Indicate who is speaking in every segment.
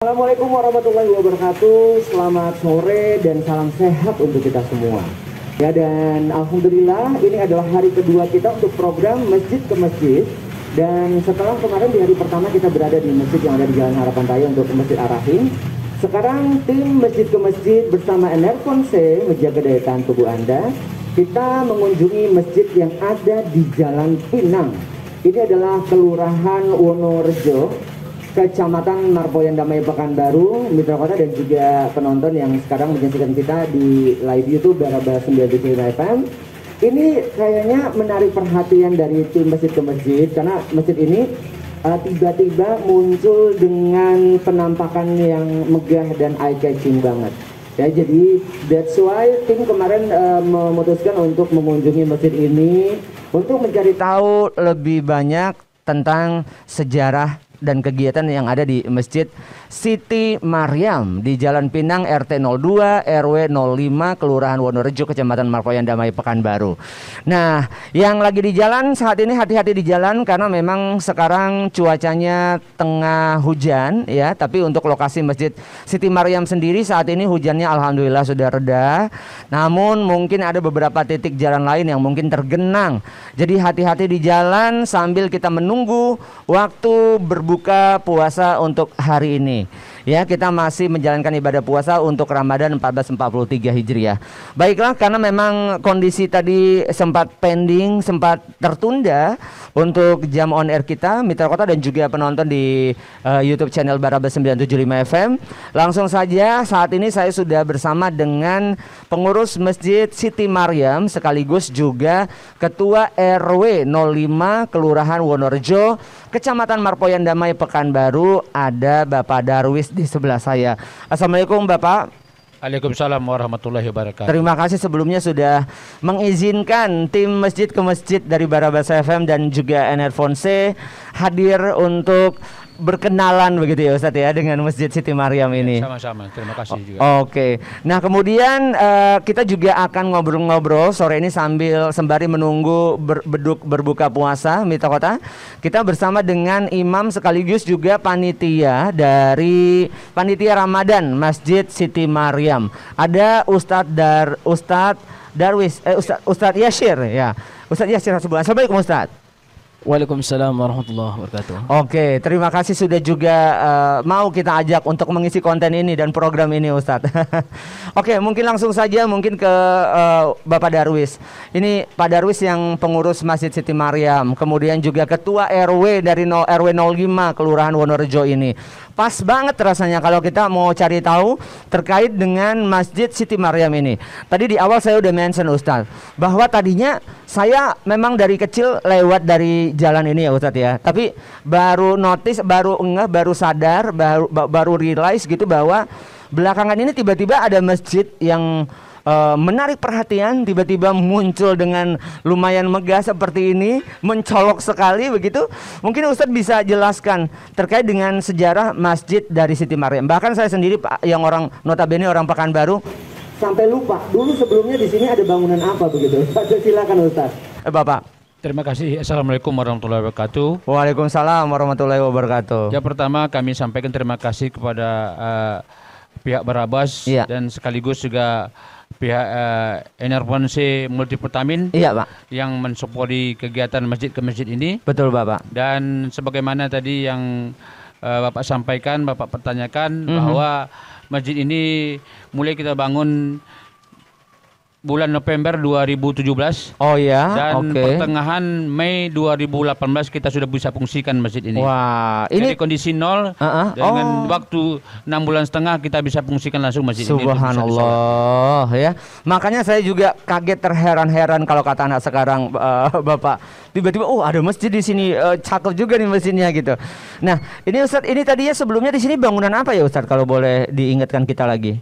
Speaker 1: Assalamualaikum warahmatullahi wabarakatuh. Selamat sore dan salam sehat untuk kita semua. Ya, dan alhamdulillah ini adalah hari kedua kita untuk program Masjid ke Masjid. Dan setelah kemarin di hari pertama kita berada di masjid yang ada di Jalan Harapan Raya untuk Masjid Ar-Rahim. Sekarang tim Masjid ke Masjid bersama Enervonse menjaga daya tahan tubuh Anda. Kita mengunjungi masjid yang ada di Jalan Pinang. Ini adalah Kelurahan Wonorejo, Kecamatan Marpoyan Damai Pekanbaru, Mitra Kota, dan juga penonton yang sekarang menyaksikan kita di live YouTube Baraba 95 FM. Ini kayaknya menarik perhatian dari tim Masjid ke Masjid karena masjid ini tiba-tiba muncul dengan penampakan yang megah dan eye-catching banget. Ya, jadi that's why tim kemarin memutuskan untuk mengunjungi masjid ini untuk mencari tahu lebih banyak tentang sejarah dan kegiatan yang ada di Masjid Siti Maryam di Jalan Pinang RT 02 RW 05 Kelurahan Wonorejo Kecamatan Marpoyan Damai Pekanbaru. Nah, yang lagi di jalan saat ini hati-hati di jalan karena memang sekarang cuacanya tengah hujan ya, tapi untuk lokasi Masjid Siti Maryam sendiri saat ini hujannya alhamdulillah sudah reda. Namun mungkin ada beberapa titik jalan lain yang mungkin tergenang. Jadi hati-hati di jalan sambil kita menunggu waktu berbuka puasa untuk hari ini. Ya, kita masih menjalankan ibadah puasa untuk Ramadan 1443 Hijriah. Baiklah, karena memang kondisi tadi sempat pending, sempat tertunda untuk jam on air kita, Mitra Kota dan juga penonton di YouTube channel Baraba 975 FM. Langsung saja saat ini saya sudah bersama dengan pengurus Masjid Siti Maryam sekaligus juga Ketua RW 05 Kelurahan Wonorejo Kecamatan Marpoyan Damai Pekanbaru, ada Bapak Darwis di sebelah saya. Assalamualaikum Bapak.
Speaker 2: Waalaikumsalam warahmatullahi wabarakatuh.
Speaker 1: Terima kasih sebelumnya sudah mengizinkan tim Masjid ke Masjid dari Barabas FM dan juga Enervonse hadir untuk berkenalan begitu ya Ustadz ya dengan Masjid Siti Maryam ini.
Speaker 2: Sama-sama, terima kasih juga.
Speaker 1: Oke. Nah, kemudian kita juga akan ngobrol-ngobrol sore ini sambil sembari menunggu berbuka puasa Mitra Kota. Kita bersama dengan imam sekaligus juga panitia dari panitia Ramadan Masjid Siti Maryam. Ada Ustadz Darwis, Ustadz Yashir ya. Ustadz Yashir, assalamualaikum Ustadz.
Speaker 3: Waalaikumsalam warahmatullahi wabarakatuh.
Speaker 1: Oke, terima kasih sudah juga mau kita ajak untuk mengisi konten ini dan program ini Ustadz. Oke, mungkin langsung saja mungkin ke Bapak Darwis. Ini Pak Darwis yang pengurus Masjid Siti Maryam, kemudian juga Ketua RW dari RW 05 Kelurahan Wonorejo ini. Pas banget rasanya kalau kita mau cari tahu terkait dengan Masjid Siti Maryam ini. Tadi di awal saya udah mention Ustadz bahwa tadinya saya memang dari kecil lewat dari jalan ini ya Ustadz ya. Tapi baru notice, baru sadar, baru realize gitu bahwa belakangan ini tiba-tiba ada masjid yang menarik perhatian, tiba-tiba muncul dengan lumayan megah seperti ini, mencolok sekali begitu. Mungkin Ustadz bisa jelaskan terkait dengan sejarah masjid dari Siti Maryam. Bahkan saya sendiri yang orang notabene orang Pekanbaru sampai lupa dulu sebelumnya di sini ada bangunan apa begitu. Silakan Ustadz. Bapak.
Speaker 2: Terima kasih. Assalamualaikum warahmatullahi wabarakatuh.
Speaker 1: Waalaikumsalam warahmatullahi wabarakatuh.
Speaker 2: Yang pertama kami sampaikan terima kasih kepada pihak Barabas dan sekaligus juga pihak Enervonse Multivitamin yang mensupport kegiatan Masjid ke Masjid ini.
Speaker 1: Betul Bapak.
Speaker 2: Dan sebagaimana tadi yang Bapak sampaikan, Bapak pertanyakan bahwa masjid ini mulai kita bangun bulan November 2017.
Speaker 1: Oh ya.
Speaker 2: Dan pertengahan Mei 2018 kita sudah bisa fungsikan masjid ini.
Speaker 1: Wah, ini
Speaker 2: dari kondisi nol dengan waktu 6 bulan setengah kita bisa fungsikan langsung masjid ini.
Speaker 1: Subhanallah ya. Makanya saya juga kaget terheran-heran kalau kata anak sekarang Bapak. Tiba-tiba ada masjid di sini, cakep juga nih masjidnya gitu. Nah, ini Ustadz, ini tadinya sebelumnya di sini bangunan apa ya Ustadz kalau boleh diingatkan kita lagi?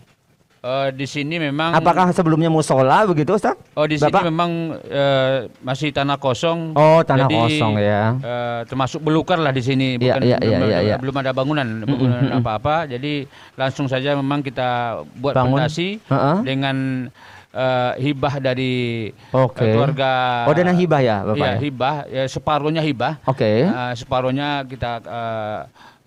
Speaker 2: Di sini memang.
Speaker 1: Apakah sebelumnya musola begitu Ustaz?
Speaker 2: Oh, di sini memang masih tanah kosong.
Speaker 1: Oh, tanah kosong ya.
Speaker 2: Termasuk belukar lah di sini, bukan belum ada bangunan apa-apa. Jadi langsung saja memang kita buat fondasi dengan hibah dari keluarga.
Speaker 1: Oh, dana hibah ya, Bapak?
Speaker 2: Iya, hibah. Separuhnya hibah.
Speaker 1: Oke.
Speaker 2: Separuhnya kita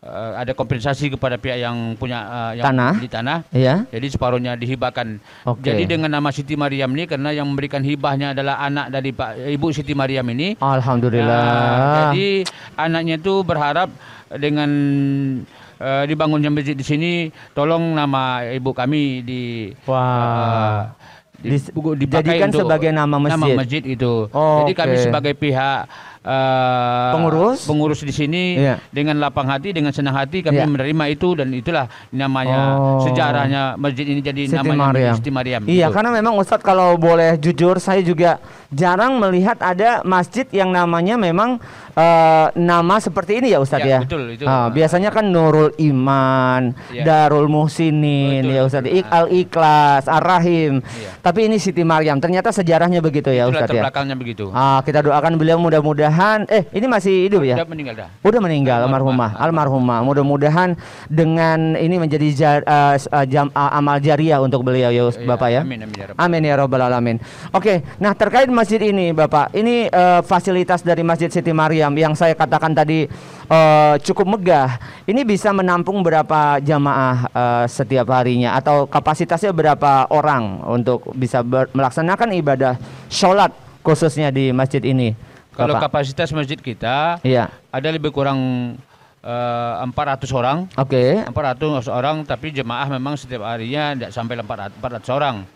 Speaker 2: ada kompensasi kepada pihak yang punya yang
Speaker 1: tanah
Speaker 2: di tanah.
Speaker 1: Iya.
Speaker 2: Jadi separuhnya dihibahkan. Jadi dengan nama Siti Maryam ini, karena yang memberikan hibahnya adalah anak dari Ibu Siti Maryam ini.
Speaker 1: Alhamdulillah.
Speaker 2: Jadi anaknya itu berharap dengan dibangunnya masjid di sini, tolong nama ibu kami
Speaker 1: dijadikan sebagai nama masjid.
Speaker 2: Nama masjid itu. Jadi kami sebagai pihak pengurus di sini dengan lapang hati, dengan senang hati kami menerima itu, dan itulah namanya sejarahnya masjid ini jadi
Speaker 1: Siti
Speaker 2: namanya
Speaker 1: Maryam.
Speaker 2: Siti Maryam.
Speaker 1: Iya, karena memang Ustadz kalau boleh jujur, saya juga jarang melihat ada masjid yang namanya memang nama seperti ini ya Ustadz ya.
Speaker 2: Betul itu.
Speaker 1: Biasanya kan Nurul Iman, Darul Muhsinin, ya Ustadz, Al-Ikhlas, Ar-Rahim. Tapi ini Siti Maryam. Ternyata sejarahnya begitu ya Ustadz ya.
Speaker 2: Belakangnya begitu.
Speaker 1: Kita doakan beliau mudah-mudahan ini masih hidup ya?
Speaker 2: Udah meninggal dah.
Speaker 1: Udah meninggal almarhumah. Mudah-mudahan dengan ini menjadi amal jariah untuk beliau ya Bapak ya. Amin ya rabbal alamin. Oke, nah terkait masjid ini Bapak, ini fasilitas dari Masjid Siti Maryam yang saya katakan tadi cukup megah. Ini bisa menampung berapa jamaah setiap harinya, atau kapasitasnya berapa orang untuk bisa melaksanakan ibadah sholat khususnya di masjid ini?
Speaker 2: Kalau kapasitas masjid kita ada lebih kurang 400 orang. 400 orang, tapi jemaah memang setiap harinya tidak sampai 400 orang.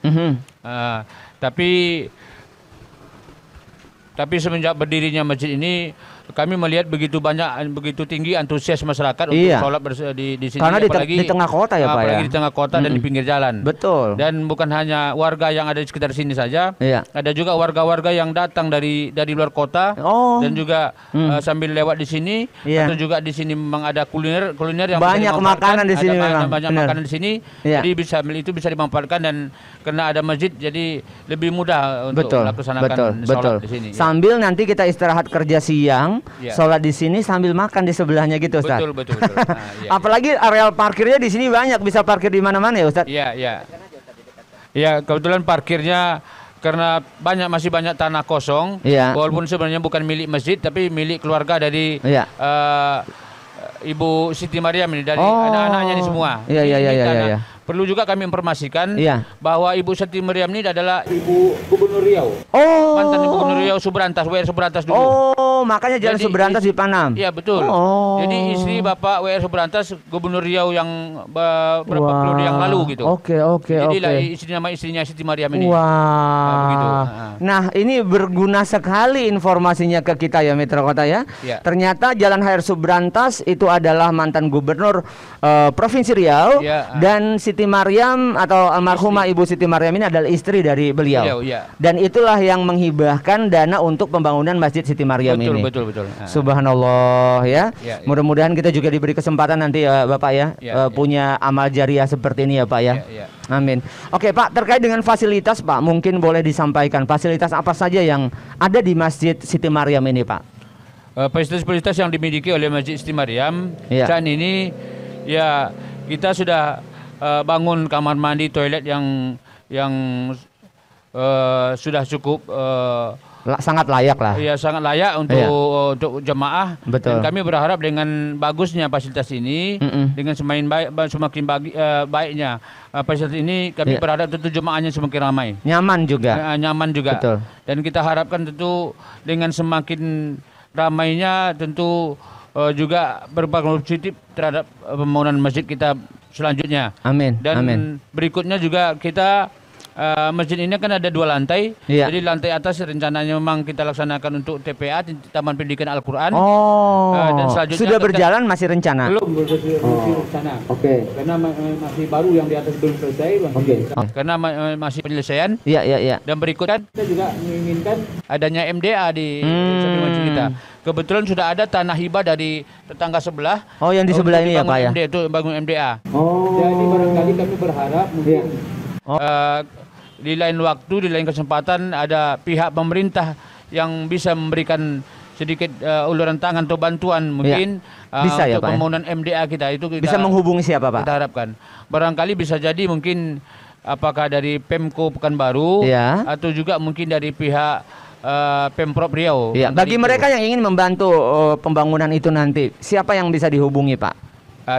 Speaker 2: Tapi semenjak berdirinya masjid ini, kami melihat begitu tinggi antusias masyarakat untuk sholat di sini.
Speaker 1: Karena di tengah kota ya Pak ya.
Speaker 2: Apalagi di tengah kota dan di pinggir jalan.
Speaker 1: Betul.
Speaker 2: Dan bukan hanya warga yang ada di sekitar sini saja, ada juga warga-warga yang datang dari luar kota dan juga sambil lewat di sini. Atau juga di sini memang ada kuliner yang
Speaker 1: banyak makanan di sini memang.
Speaker 2: Banyak makanan di sini. Jadi bisa dimanfaatkan, dan karena ada masjid jadi lebih mudah untuk melaksanakan sholat di sini.
Speaker 1: Sambil nanti kita istirahat kerja siang, sholat di sini sambil makan di sebelahnya gitu Ustaz.
Speaker 2: Betul.
Speaker 1: Apalagi areal parkirnya di sini banyak, bisa parkir di mana-mana ya Ustaz.
Speaker 2: Iya, kebetulan parkirnya karena masih banyak tanah kosong. Walaupun sebenarnya bukan milik masjid tapi milik keluarga dari Ibu Siti Maryam ini, dari anak-anaknya ini semua. Iya. Perlu juga kami informasikan bahwa Ibu Siti Maryam ini adalah Ibu Gubernur Riau. Mantan Ibu Gubernur Riau Subrantas, WR Subrantas dulu.
Speaker 1: Makanya Jalan Subrantas di Panam.
Speaker 2: Iya, betul. Jadi istri Bapak WR Subrantas, Gubernur Riau yang beberapa periode yang lalu gitu.
Speaker 1: Oke.
Speaker 2: Jadi istrinya Siti Maryam ini.
Speaker 1: Begitu. Nah, ini berguna sekali informasinya ke kita ya Mitra Kota ya. Ternyata Jalan HR Subrantas itu adalah mantan Gubernur Provinsi Riau, dan Siti Maryam atau almarhumah Ibu Siti Maryam ini adalah istri dari beliau. Dan itulah yang menghibahkan dana untuk pembangunan Masjid Siti Maryam ini.
Speaker 2: Betul.
Speaker 1: Subhanallah ya. Mudah-mudahan kita juga diberi kesempatan nanti ya Bapak ya, punya amal jariah seperti ini ya Pak ya. Amin. Oke Pak, terkait dengan fasilitas Pak, mungkin boleh disampaikan fasilitas apa saja yang ada di Masjid Siti Maryam ini Pak?
Speaker 2: Fasilitas yang dimiliki oleh Masjid Siti Maryam saat ini ya, kita sudah bangun kamar mandi, toilet yang sudah cukup,
Speaker 1: sangat layak lah.
Speaker 2: Ya, sangat layak untuk jemaah.
Speaker 1: Betul.
Speaker 2: Dan kami berharap dengan bagusnya fasilitas ini, dengan semakin baiknya fasilitas ini, kami berharap tentu jemaahnya semakin ramai. Nyaman juga.
Speaker 1: Betul.
Speaker 2: Dan kita harapkan tentu dengan semakin ramainya tentu juga berpengaruh positif terhadap pembangunan masjid kita selanjutnya.
Speaker 1: Amin.
Speaker 2: Dan berikutnya juga kita masjid ini kan ada 2 lantai. Jadi lantai atas rencananya memang kita laksanakan untuk TPA, Taman Pendidikan Al-Quran. Dan selanjutnya
Speaker 1: sudah berjalan, masih rencana?
Speaker 2: Belum rencana. Karena masih baru, yang di atas belum selesai. Karena masih penyelesaian.
Speaker 1: Iya.
Speaker 2: Dan berikutnya kita juga menginginkan adanya MDA di masjid kita. Kebetulan sudah ada tanah hibah dari tetangga sebelah.
Speaker 1: Yang di sebelah ini ya Pak ya?
Speaker 2: Itu bangun MDA. Jadi barangkali kami berharap mungkin di lain waktu, di lain kesempatan ada pihak pemerintah yang bisa memberikan sedikit uluran tangan atau bantuan mungkin
Speaker 1: bisa
Speaker 2: untuk pembangunan MDA kita. Itu kita
Speaker 1: bisa menghubungi siapa Pak?
Speaker 2: Kita harapkan barangkali bisa jadi mungkin apakah dari Pemko Pekanbaru atau juga mungkin dari pihak Pemprov Riau.
Speaker 1: Bagi mereka yang ingin membantu pembangunan itu nanti, siapa yang bisa dihubungi Pak?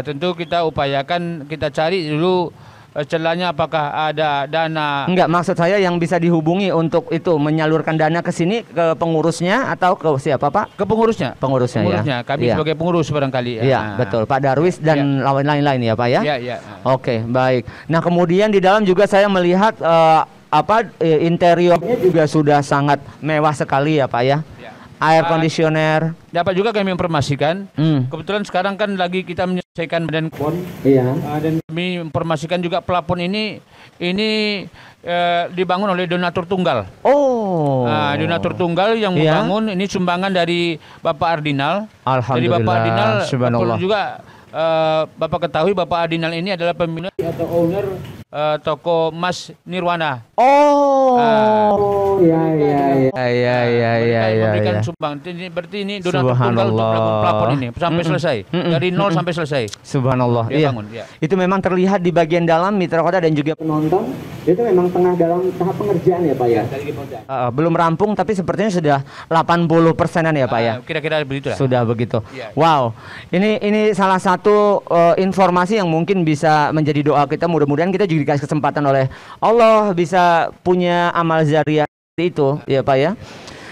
Speaker 2: tentu kita upayakan, kita cari dulu celahnya apakah ada dana.
Speaker 4: Enggak, maksud saya yang bisa dihubungi untuk itu menyalurkan dana ke sini, ke pengurusnya atau ke siapa Pak?
Speaker 2: Ke pengurusnya.
Speaker 4: Pengurusnya ya.
Speaker 2: Kami sebagai pengurus barangkali.
Speaker 4: Iya, betul. Pak Darwis dan lain-lain ya Pak ya.
Speaker 2: Iya.
Speaker 4: Oke, baik. Nah kemudian di dalam juga saya melihat interiornya juga sudah sangat mewah sekali ya Pak ya. Air conditioner.
Speaker 2: Dapat juga kami informasikan. Kebetulan sekarang kan lagi kita menyelesaikan badan plafon.
Speaker 1: Iya.
Speaker 2: Dan kami informasikan juga plafon ini dibangun oleh donatur tunggal.
Speaker 4: Oh.
Speaker 2: Donatur tunggal yang membangun ini sumbangan dari Bapak Ardinal.
Speaker 4: Alhamdulillah.
Speaker 2: Dari Bapak Ardinal.
Speaker 4: Subhanallah.
Speaker 2: Perlu juga Bapak ketahui Bapak Ardinal ini adalah pemilik atau owner toko Mas Nirwana.
Speaker 1: Iya.
Speaker 2: Memberikan sumbang. Berarti ini donatur tunggal untuk melakukan plafon ini sampai selesai. Dari nol sampai selesai.
Speaker 4: Subhanallah. Iya. Itu memang terlihat di bagian dalam Mitra Kota dan juga
Speaker 1: penonton. Itu memang tengah dalam tahap pengerjaan ya Pak ya.
Speaker 4: Belum rampung tapi sepertinya sudah 80%-an ya Pak ya.
Speaker 2: Kira-kira begitu lah.
Speaker 4: Sudah begitu. Wow. Ini salah satu informasi yang mungkin bisa menjadi doa kita. Mudah-mudahan kita juga dikasih kesempatan oleh Allah bisa punya amal jariah itu ya Pak ya.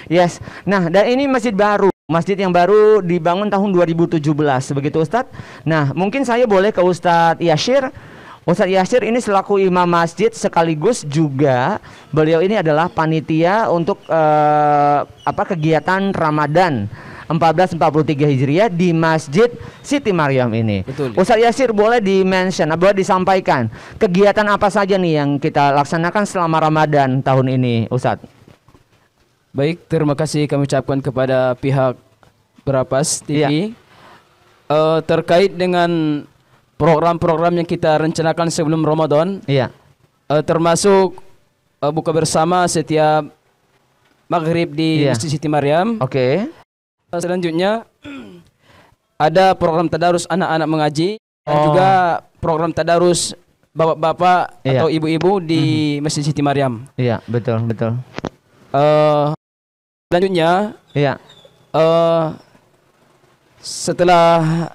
Speaker 4: Yes. Nah, dan ini masjid baru. Masjid yang baru dibangun tahun 2017 begitu Ustadz. Nah, mungkin saya boleh ke Ustadz Yashir. Ustadz Yashir ini selaku imam masjid sekaligus juga beliau ini adalah panitia untuk kegiatan Ramadan 1443 Hijriah di Masjid Siti Maryam ini.
Speaker 3: Betul.
Speaker 4: Ustadz Yashir boleh di-mention, boleh disampaikan kegiatan apa saja nih yang kita laksanakan selama Ramadan tahun ini, Ustadz?
Speaker 3: Baik, terima kasih kami ucapkan kepada pihak Berapas TV terkait dengan program-program yang kita rencanakan sebelum Ramadan.
Speaker 4: Iya.
Speaker 3: Termasuk buka bersama setiap maghrib di Masjid Siti Maryam.
Speaker 4: Oke.
Speaker 3: Selanjutnya ada program tadarus anak-anak mengaji dan juga program tadarus bapak-bapak atau ibu-ibu di Masjid Siti Maryam.
Speaker 4: Iya, betul.
Speaker 3: Selanjutnya setelah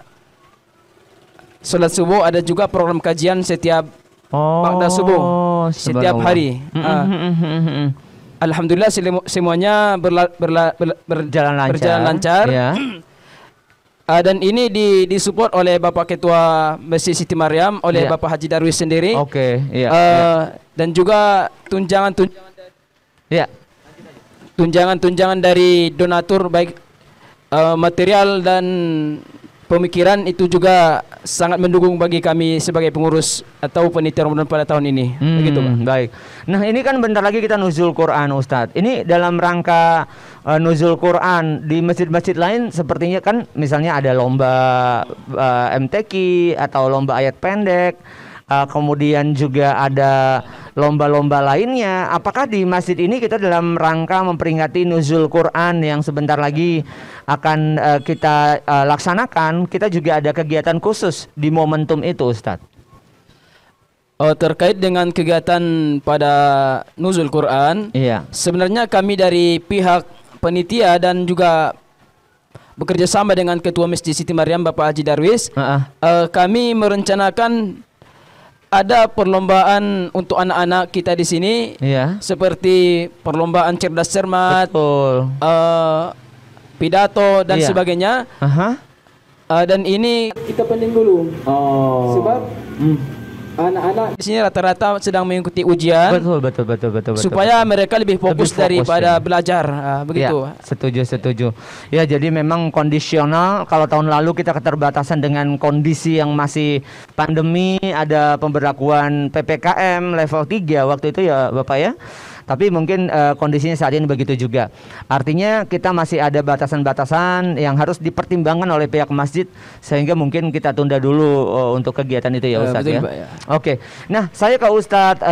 Speaker 3: sholat subuh ada juga program kajian setiap ba'da subuh setiap hari. Alhamdulillah semuanya berjalan lancar. Dan ini disupport oleh Bapak Ketua Masjid Siti Maryam oleh Bapak Haji Darwis sendiri. Dan juga tunjangan dari donatur baik material dan pemikiran itu juga sangat mendukung bagi kami sebagai pengurus atau panitia Ramadan pada tahun ini. Begitu, Pak.
Speaker 4: Baik. Nah, ini kan bentar lagi kita nuzul Quran, Ustadz. Ini dalam rangka nuzul Quran di masjid-masjid lain sepertinya kan misalnya ada lomba MTQ atau lomba ayat pendek. Kemudian juga ada lomba-lomba lainnya. Apakah di masjid ini kita dalam rangka memperingati nuzul Quran yang sebentar lagi akan kita laksanakan, kita juga ada kegiatan khusus di momentum itu, Ustadz?
Speaker 3: Terkait dengan kegiatan pada nuzul Quran, sebenarnya kami dari pihak panitia dan juga bekerja sama dengan Ketua Masjid Siti Maryam Bapak Haji Darwis, kami merencanakan ada perlombaan untuk anak-anak kita di sini, seperti perlombaan cerdas cermat, pidato dan sebagainya. Dan ini kita pending dulu, sebab anak-anak di sini rata-rata sedang mengikuti ujian. Betul. Supaya mereka lebih fokus daripada belajar, begitu.
Speaker 4: Ya, setuju. Ya, jadi memang kondisional. Kalau tahun lalu kita keterbatasan dengan kondisi yang masih pandemi, ada pemberlakuan PPKM level 3 waktu itu ya, Bapak ya. Tapi mungkin kondisinya saat ini begitu juga. Artinya kita masih ada batasan-batasan yang harus dipertimbangkan oleh pihak masjid, sehingga mungkin kita tunda dulu untuk kegiatan itu ya Ustadz ya. Oke. Nah, saya ke Ustadz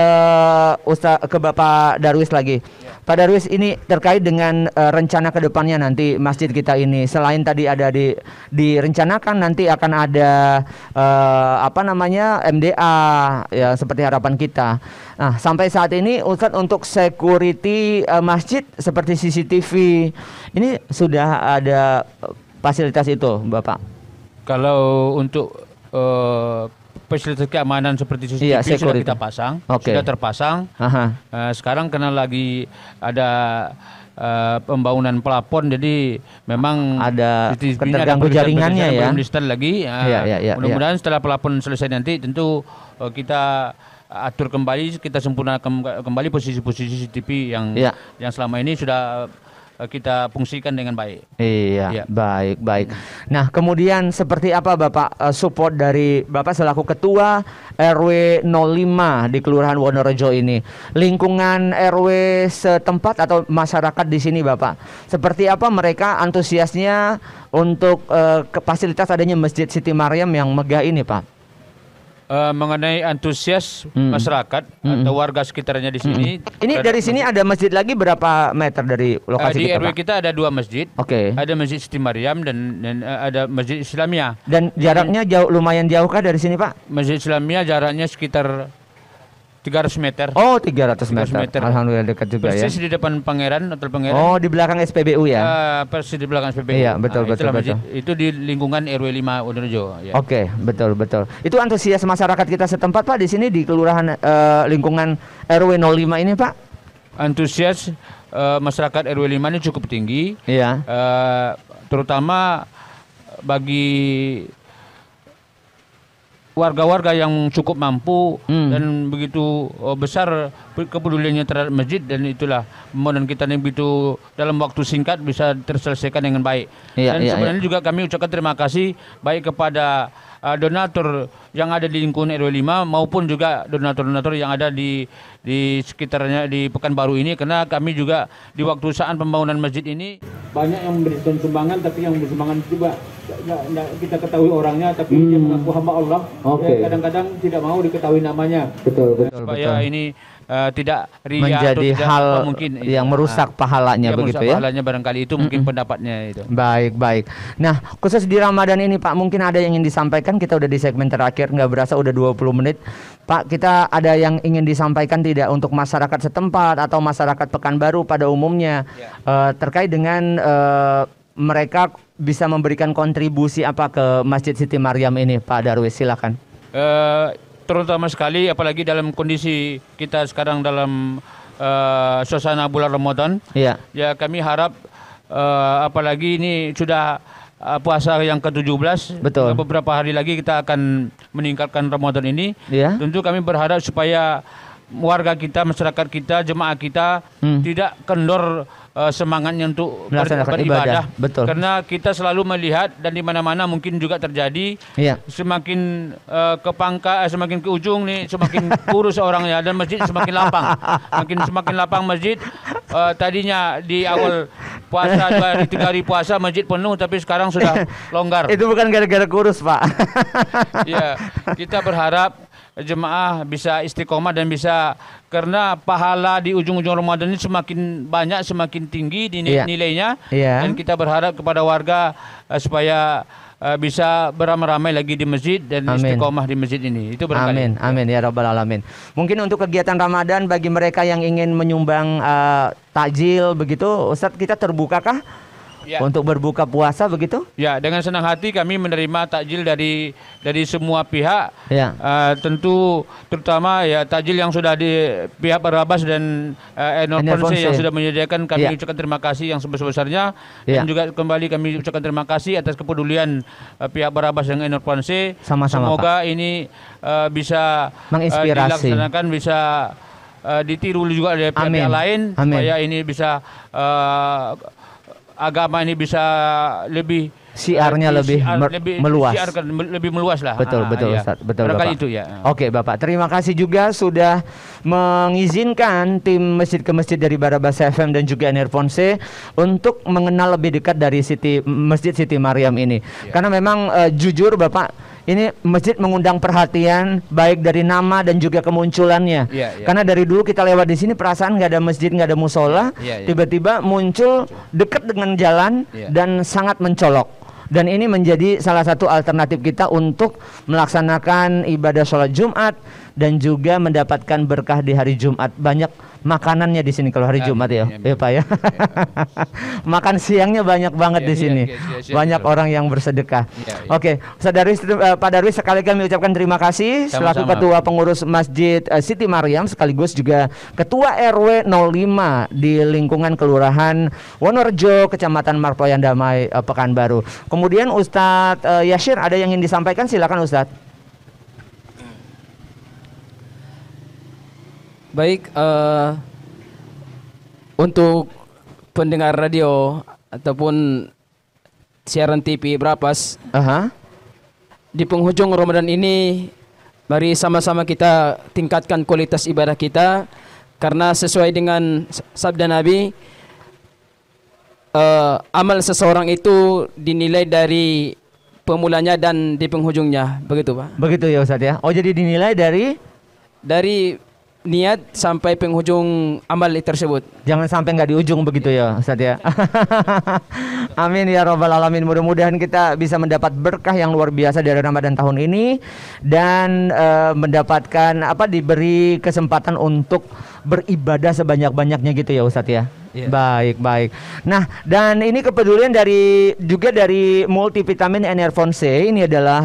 Speaker 4: ke Bapak Darwis lagi. Pak Darwis, ini terkait dengan rencana kedepannya nanti masjid kita ini, selain tadi ada direncanakan nanti akan ada MDA ya seperti harapan kita. Nah, sampai saat ini Ustadz untuk security masjid seperti CCTV ini sudah ada fasilitas itu, Bapak?
Speaker 2: Kalau untuk fasilitas keamanan seperti CCTV sudah kita pasang, sudah terpasang. Sekarang karena lagi ada pembangunan pelapon, jadi memang
Speaker 4: ada terganggu jaringannya ya.
Speaker 2: Belum di-start lagi. Mudah-mudahan setelah pelapon selesai nanti tentu kita atur kembali, kita sempurnakan kembali posisi-posisi CCTV yang selama ini sudah kita fungsikan dengan baik.
Speaker 4: Iya, baik. Nah, kemudian seperti apa Bapak support dari Bapak selaku Ketua RW 05 di Kelurahan Wonorejo ini? Lingkungan RW setempat atau masyarakat di sini Bapak, seperti apa mereka antusiasnya untuk fasilitas adanya Masjid Siti Maryam yang megah ini Pak?
Speaker 2: Mengenai antusias masyarakat atau warga sekitarnya di sini.
Speaker 4: Ini dari sini ada masjid lagi berapa meter dari lokasi
Speaker 2: di
Speaker 4: kita?
Speaker 2: Di RW kita ada 2 masjid. Ada Masjid Siti Maryam dan ada Masjid Islamia.
Speaker 4: Dan jaraknya lumayan jauh kah dari sini Pak?
Speaker 2: Masjid Islamia jaraknya sekitar 300 meter.
Speaker 4: Oh, 300 meter. Alhamdulillah dekat juga ya.
Speaker 2: Persis di depan Hotel Pangeran.
Speaker 4: Oh, di belakang SPBU ya?
Speaker 2: Persis di belakang SPBU.
Speaker 4: Iya, betul.
Speaker 2: Itu di lingkungan RW 5 Wonorejo. Ya.
Speaker 4: Oke, betul. Itu antusias masyarakat kita setempat Pak di sini di kelurahan lingkungan RW 05 ini Pak?
Speaker 2: Antusias masyarakat RW 5 ini cukup tinggi.
Speaker 4: Iya.
Speaker 2: Terutama bagi warga-warga yang cukup mampu dan begitu besar kepeduliannya terhadap masjid, dan itulah permohonan kita yang begitu dalam waktu singkat bisa terselesaikan dengan baik. Dan sebenarnya juga kami ucapkan terima kasih baik kepada donatur yang ada di lingkungan RW 5 maupun juga donatur-donatur yang ada di sekitarnya di Pekanbaru ini, karena kami juga di waktu saat pembangunan masjid ini banyak yang memberikan sumbangan, tapi yang bersumbangan juga nggak kita ketahui orangnya, tapi dia mengaku hamba Allah. Kadang-kadang tidak mau diketahui namanya.
Speaker 4: Betul.
Speaker 2: Supaya ini tidak ria
Speaker 4: menjadi
Speaker 2: atau tidak
Speaker 4: hal
Speaker 2: mungkin
Speaker 4: yang merusak pahalanya begitu ya.
Speaker 2: Pahalanya barangkali itu mungkin pendapatnya itu.
Speaker 4: Baik. Nah, khusus di Ramadan ini Pak, mungkin ada yang ingin disampaikan. Kita udah di segmen terakhir, nggak berasa udah 20 menit. Pak, kita ada yang ingin disampaikan tidak untuk masyarakat setempat atau masyarakat Pekanbaru pada umumnya terkait dengan mereka bisa memberikan kontribusi apa ke Masjid Siti Maryam ini Pak Darwis, silakan.
Speaker 2: Terutama sekali apalagi dalam kondisi kita sekarang dalam suasana bulan Ramadan. Ya kami harap apalagi ini sudah puasa yang ke-17.
Speaker 4: Betul.
Speaker 2: Beberapa hari lagi kita akan meningkatkan Ramadan ini. Tentu kami berharap supaya warga kita, masyarakat kita, jemaah kita tidak kendor semangatnya untuk beribadah.
Speaker 4: Betul.
Speaker 2: Karena kita selalu melihat dan di mana-mana mungkin juga terjadi semakin semakin ke ujung nih semakin kurus orangnya dan masjid semakin lapang. Semakin lapang masjid. Tadinya di awal puasa 2 hari puasa masjid penuh, tapi sekarang sudah longgar.
Speaker 4: Itu bukan gara-gara kurus Pak.
Speaker 2: Ya, kita berharap jemaah bisa istiqomah dan bisa, karena pahala di ujung-ujung Ramadan ini semakin banyak, semakin tinggi nilainya. Dan kita berharap kepada warga supaya bisa beramai-ramai lagi di masjid dan istiqomah di masjid ini. Itu barangkali.
Speaker 4: Amin ya rabbal alamin. Mungkin untuk kegiatan Ramadan bagi mereka yang ingin menyumbang takjil begitu, Ustadz, kita terbukakah untuk berbuka puasa begitu?
Speaker 2: Ya, dengan senang hati kami menerima takjil dari semua pihak. Tentu terutama takjil yang sudah di pihak Barabas dan Enorponse yang sudah menyediakan, kami ucapkan terima kasih yang sebesar-besarnya. Dan juga kembali kami ucapkan terima kasih atas kepedulian pihak Barabas dan Enorponse.
Speaker 4: Sama-sama,
Speaker 2: semoga
Speaker 4: Pak.
Speaker 2: Ini bisa
Speaker 4: menginspirasi,
Speaker 2: dilaksanakan, bisa ditiru juga oleh pihak lain, supaya ini bisa agama ini bisa lebih
Speaker 4: siarnya lebih meluas.
Speaker 2: Lebih meluas lah.
Speaker 4: Betul Ustaz, betul Bapak.
Speaker 2: Itu ya.
Speaker 4: Oke Bapak, terima kasih juga sudah mengizinkan tim Masjid ke Masjid dari Barabas FM dan juga Enorponse untuk mengenal lebih dekat dari Masjid Siti Maryam ini. Karena memang jujur Bapak, ini masjid mengundang perhatian baik dari nama dan juga kemunculannya. Karena dari dulu kita lewat di sini perasaan nggak ada masjid, nggak ada musola, tiba-tiba muncul dekat dengan jalan dan sangat mencolok. Dan ini menjadi salah satu alternatif kita untuk melaksanakan ibadah sholat Jumat dan juga mendapatkan berkah di hari Jumat. Banyak makanannya di sini kalau hari Jumat ya, ya Pak ya. Makan siangnya banyak banget di sini. Banyak orang yang bersedekah. Oke, Ustaz Darwis, Pak Darwis, sekali kami ucapkan terima kasih selaku Ketua Pengurus Masjid Siti Maryam sekaligus juga Ketua RW 05 di lingkungan Kelurahan Wonorejo, Kecamatan Marpoyan Damai, Pekanbaru. Kemudian Ustadz Yashir, ada yang ingin disampaikan? Silakan Ustadz.
Speaker 3: Baik, untuk pendengar radio ataupun siaran TV Brapas, di penghujung Ramadan ini, mari sama-sama kita tingkatkan kualitas ibadah kita, karena sesuai dengan sabda Nabi, amal seseorang itu dinilai dari pemulanya dan di penghujungnya, begitu Pak?
Speaker 4: Begitu ya Ustadz ya. Oh, jadi dinilai dari
Speaker 3: niat sampai penghujung amal tersebut.
Speaker 4: Jangan sampai nggak di ujung begitu ya Ustadz ya. Amin ya robbal alamin. Mudah-mudahan kita bisa mendapat berkah yang luar biasa dari Ramadan tahun ini dan mendapatkan diberi kesempatan untuk beribadah sebanyak-banyaknya gitu ya Ustadz ya. Baik. Nah, dan ini kepedulian dari multivitamin Enervon C. Ini adalah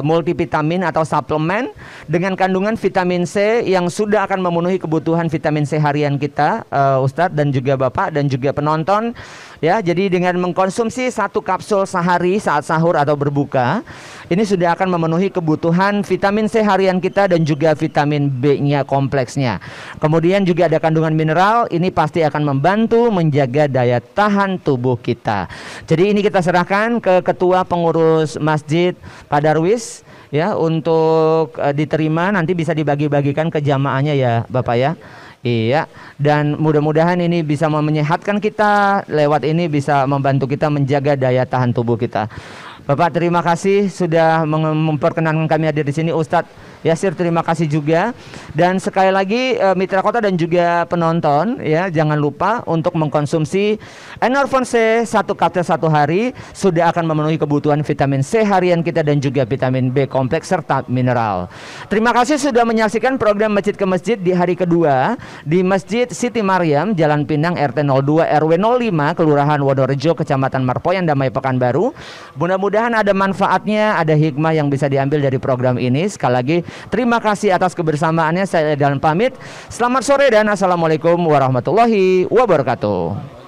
Speaker 4: multivitamin atau suplemen dengan kandungan vitamin C yang sudah akan memenuhi kebutuhan vitamin C harian kita, Ustadz dan juga Bapak dan juga penonton. Ya, jadi dengan mengkonsumsi 1 kapsul sehari saat sahur atau berbuka, ini sudah akan memenuhi kebutuhan vitamin C harian kita dan juga vitamin B-nya kompleksnya. Kemudian juga ada kandungan mineral, ini pasti akan membantu menjaga daya tahan tubuh kita. Jadi ini kita serahkan ke Ketua Pengurus Masjid Pak Darwis ya untuk diterima, nanti bisa dibagi-bagikan ke jamaahnya ya Bapak ya. Iya, dan mudah-mudahan ini bisa menyehatkan kita, lewat ini bisa membantu kita menjaga daya tahan tubuh kita. Bapak terima kasih sudah memperkenankan kami hadir di sini. Ustadz Yasir terima kasih juga. Dan sekali lagi Mitra Kota dan juga penonton ya, jangan lupa untuk mengkonsumsi Enervon C 1 kapsul 1 hari, sudah akan memenuhi kebutuhan vitamin C harian kita dan juga vitamin B kompleks serta mineral. Terima kasih sudah menyaksikan program Masjid ke Masjid di hari kedua di Masjid Siti Maryam, Jalan Pinang, RT 02 RW 05, Kelurahan Wonorejo, Kecamatan Marpoyan Damai, Pekanbaru. Mudah-mudahan ada manfaatnya, ada hikmah yang bisa diambil dari program ini. Sekali lagi terima kasih atas kebersamaannya. Saya dan pamit. Selamat sore dan assalamualaikum warahmatullahi wabarakatuh.